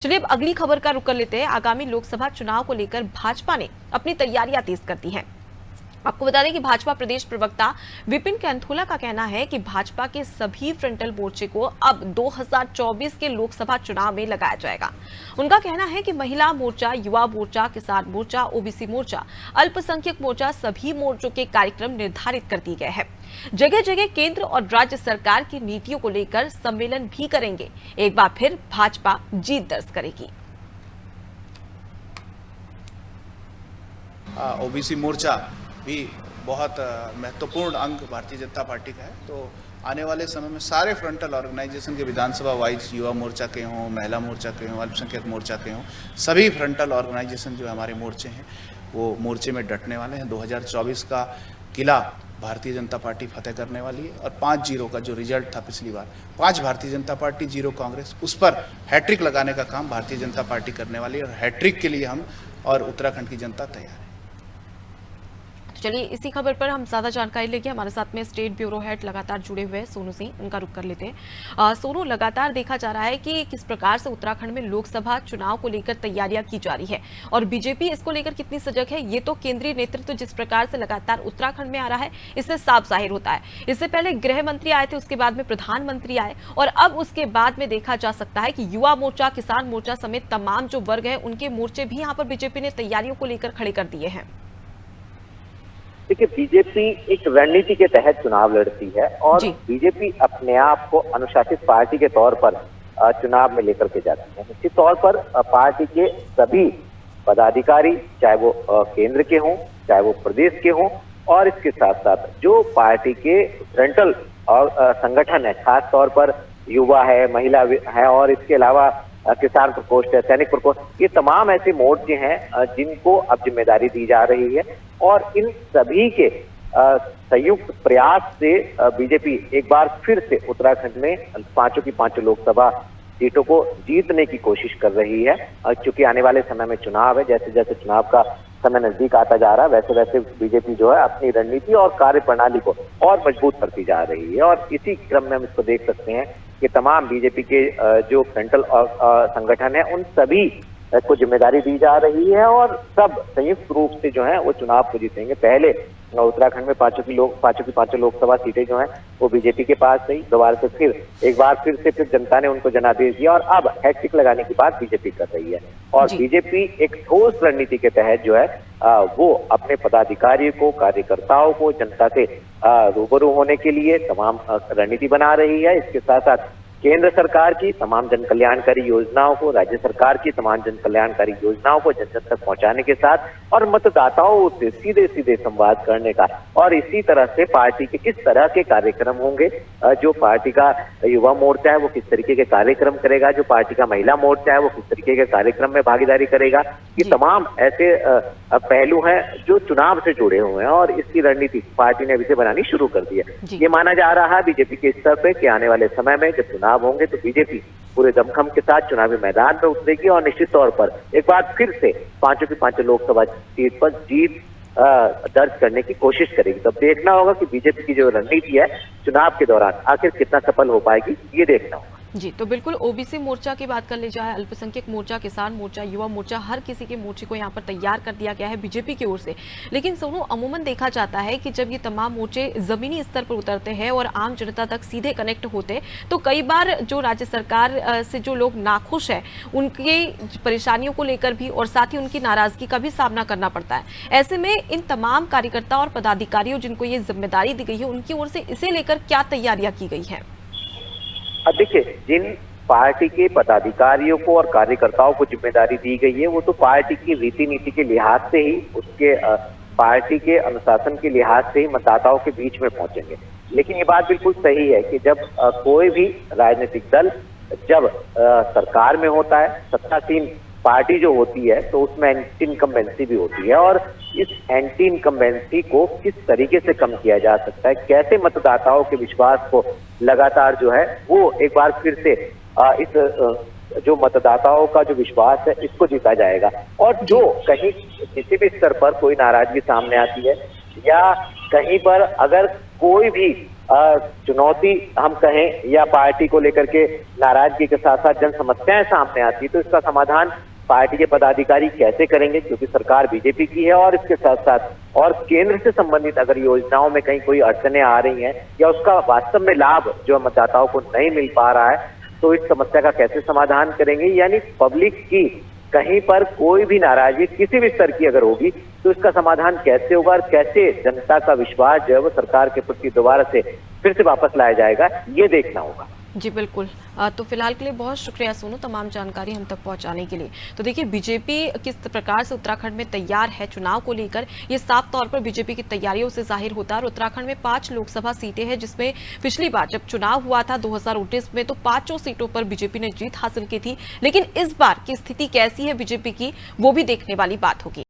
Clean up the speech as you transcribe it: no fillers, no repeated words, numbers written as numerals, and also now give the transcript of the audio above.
चलिए अब अगली खबर का रुख कर लेते हैं। आगामी लोकसभा चुनाव को लेकर भाजपा ने अपनी तैयारियां तेज कर दी हैं। आपको बता दें कि भाजपा प्रदेश प्रवक्ता विपिन कैंथोला का कहना है कि भाजपा के सभी फ्रंटल मोर्चे को अब 2024 के लोकसभा चुनाव में लगाया जाएगा। उनका कहना है कि महिला मोर्चा, युवा मोर्चा, किसान मोर्चा, ओबीसी मोर्चा, अल्पसंख्यक मोर्चा, सभी मोर्चों के कार्यक्रम निर्धारित कर दिए गए हैं। जगह जगह केंद्र और राज्य सरकार की नीतियों को लेकर सम्मेलन भी करेंगे। एक बार फिर भाजपा जीत दर्ज करेगी। ओबीसी मोर्चा भी बहुत महत्वपूर्ण अंग भारतीय जनता पार्टी का है। तो आने वाले समय में सारे फ्रंटल ऑर्गेनाइजेशन के विधानसभा वाइज, युवा मोर्चा के हों, महिला मोर्चा के हों, अल्पसंख्यक मोर्चा के हों, सभी फ्रंटल ऑर्गेनाइजेशन जो हमारे मोर्चे हैं वो मोर्चे में डटने वाले हैं। 2024 का किला भारतीय जनता पार्टी फतेह करने वाली है और 5-0 का जो रिजल्ट था पिछली बार, 5 भारतीय जनता पार्टी, 0 कांग्रेस, उस पर हैट्रिक लगाने का काम भारतीय जनता पार्टी करने वाली है और हैट्रिक के लिए हम और उत्तराखंड की जनता तैयार है। चलिए इसी खबर पर हम ज्यादा जानकारी लेके हमारे साथ में स्टेट ब्यूरो हेड लगातार जुड़े हुए हैं सोनू सिंह, उनका रुख कर लेते हैं। सोनू, लगातार देखा जा रहा है कि किस प्रकार से उत्तराखंड में लोकसभा चुनाव को लेकर तैयारियां की जा रही है और बीजेपी इसको लेकर कितनी सजग है, ये तो केंद्रीय नेतृत्व जिस प्रकार से लगातार उत्तराखंड में आ रहा है इससे साफ जाहिर होता है। इससे पहले गृह मंत्री आए थे, उसके बाद में प्रधानमंत्री आए और अब उसके बाद में देखा जा सकता है कि युवा मोर्चा, किसान मोर्चा समेत तमाम जो वर्ग है उनके मोर्चे भी यहाँ पर बीजेपी ने तैयारियों को लेकर खड़े कर दिए हैं। देखिए, बीजेपी एक रणनीति के तहत चुनाव लड़ती है और बीजेपी अपने आप को अनुशासित पार्टी के तौर पर चुनाव में लेकर के जाती है। निश्चित तौर पर पार्टी के सभी पदाधिकारी, चाहे वो केंद्र के हों, चाहे वो प्रदेश के हों, और इसके साथ साथ जो पार्टी के फ्रंटल और संगठन है, खास तौर पर युवा है, महिला है और इसके अलावा किसान प्रकोष्ठ है, सैनिक प्रकोष्ठ, ये तमाम ऐसे मोर्चे हैं जिनको अब जिम्मेदारी दी जा रही है और इन सभी के संयुक्त प्रयास से बीजेपी एक बार फिर से उत्तराखंड में 5 की 5 लोकसभा सीटों को जीतने की कोशिश कर रही है। क्योंकि आने वाले समय में चुनाव है, जैसे जैसे चुनाव का समय नजदीक आता जा रहा है वैसे वैसे बीजेपी जो है अपनी रणनीति और कार्य प्रणाली को और मजबूत करती जा रही है। और इसी क्रम में हम इसको देख सकते हैं कि तमाम बीजेपी के जो फ्रंटल संगठन है उन सभी को जिम्मेदारी दी जा रही है और सब संयुक्त रूप से जो है वो चुनाव को जीतेंगे। पहले उत्तराखंड में 5 की 5 लोकसभा सीटें जो हैं वो बीजेपी के पास रही, दोबारा से फिर एक बार फिर जनता ने उनको जनादेश दिया और अब हैट्रिक लगाने की बात बीजेपी कर रही है। और बीजेपी एक ठोस रणनीति के तहत जो है वो अपने पदाधिकारियों को, कार्यकर्ताओं को जनता से रूबरू होने के लिए तमाम रणनीति बना रही है। इसके साथ साथ केंद्र सरकार की तमाम जन कल्याणकारी योजनाओं को, राज्य सरकार की तमाम जन कल्याणकारी योजनाओं को जन जन तक पहुंचाने के साथ और मतदाताओं से सीधे सीधे संवाद करने का, और इसी तरह से पार्टी के किस तरह के कार्यक्रम होंगे, जो पार्टी का युवा मोर्चा है वो किस तरीके के कार्यक्रम करेगा, जो पार्टी का महिला मोर्चा है वो किस तरीके के कार्यक्रम में भागीदारी करेगा, ये तमाम ऐसे पहलू हैं जो चुनाव से जुड़े हुए हैं और इसकी रणनीति पार्टी ने अभी से बनानी शुरू कर दी है। ये माना जा रहा है बीजेपी के स्तर पे कि आने वाले समय में जब चुनाव होंगे तो बीजेपी पूरे दमखम के साथ चुनावी मैदान में उतरेगी और निश्चित तौर पर एक बार फिर से 5 की 5 लोकसभा सीट पर जीत दर्ज करने की कोशिश करेगी। तब देखना होगा कि बीजेपी की जो रणनीति है चुनाव के दौरान आखिर कितना सफल हो पाएगी, ये देखना होगा। जी, तो बिल्कुल ओबीसी मोर्चा की बात कर ले जाए, अल्पसंख्यक मोर्चा, किसान मोर्चा, युवा मोर्चा, हर किसी के मोर्चे को यहाँ पर तैयार कर दिया गया है बीजेपी की ओर से। लेकिन सोनू, अमूमन देखा जाता है कि जब ये तमाम मोर्चे जमीनी स्तर पर उतरते हैं और आम जनता तक सीधे कनेक्ट होते हैं तो कई बार जो राज्य सरकार से जो लोग नाखुश हैं उनकी परेशानियों को लेकर भी और साथ ही उनकी नाराजगी का भी सामना करना पड़ता है। ऐसे में इन तमाम कार्यकर्ता और पदाधिकारियों जिनको ये जिम्मेदारी दी गई है उनकी ओर से इसे लेकर क्या तैयारियां की गई है? अब देखिए, जिन पार्टी के पदाधिकारियों को और कार्यकर्ताओं को जिम्मेदारी दी गई है वो तो पार्टी की रीति नीति के लिहाज से ही, उसके पार्टी के अनुशासन के लिहाज से ही मतदाताओं के बीच में पहुंचेंगे। लेकिन ये बात बिल्कुल सही है कि जब कोई भी राजनीतिक दल जब सरकार में होता है, सत्तासीन पार्टी जो होती है तो उसमें एंटी इनकम्बेंसी भी होती है और इस एंटी इनकम्बेंसी को किस तरीके से कम किया जा सकता है, कैसे मतदाताओं के विश्वास को लगातार जो है वो एक बार फिर से इस जो मतदाताओं का जो विश्वास है इसको जीता जाएगा। और जो कहीं किसी भी स्तर पर कोई नाराजगी सामने आती है या कहीं पर अगर कोई भी चुनौती हम कहें या पार्टी को लेकर के नाराजगी के साथ साथ जन समस्याएं सामने आती है, तो इसका समाधान पार्टी के पदाधिकारी कैसे करेंगे, क्योंकि सरकार बीजेपी की है। और इसके साथ साथ और केंद्र से संबंधित अगर योजनाओं में कहीं कोई अड़चने आ रही हैं या उसका वास्तव में लाभ जो मतदाताओं को नहीं मिल पा रहा है, तो इस समस्या का कैसे समाधान करेंगे। यानी पब्लिक की कहीं पर कोई भी नाराजगी किसी भी स्तर की अगर होगी तो इसका समाधान कैसे होगा और कैसे जनता का विश्वास जो है वो सरकार के प्रति दोबारा से फिर से वापस लाया जाएगा, ये देखना होगा। जी बिल्कुल। तो फिलहाल के लिए बहुत शुक्रिया सोनू, तमाम जानकारी हम तक पहुंचाने के लिए। तो देखिए, बीजेपी किस प्रकार से उत्तराखंड में तैयार है चुनाव को लेकर, ये साफ तौर पर बीजेपी की तैयारियों से जाहिर होता है। और उत्तराखंड में 5 लोकसभा सीटें हैं, जिसमें पिछली बार जब चुनाव हुआ था 2019 में, तो 5 सीटों पर बीजेपी ने जीत हासिल की थी। लेकिन इस बार की स्थिति कैसी है बीजेपी की, वो भी देखने वाली बात होगी।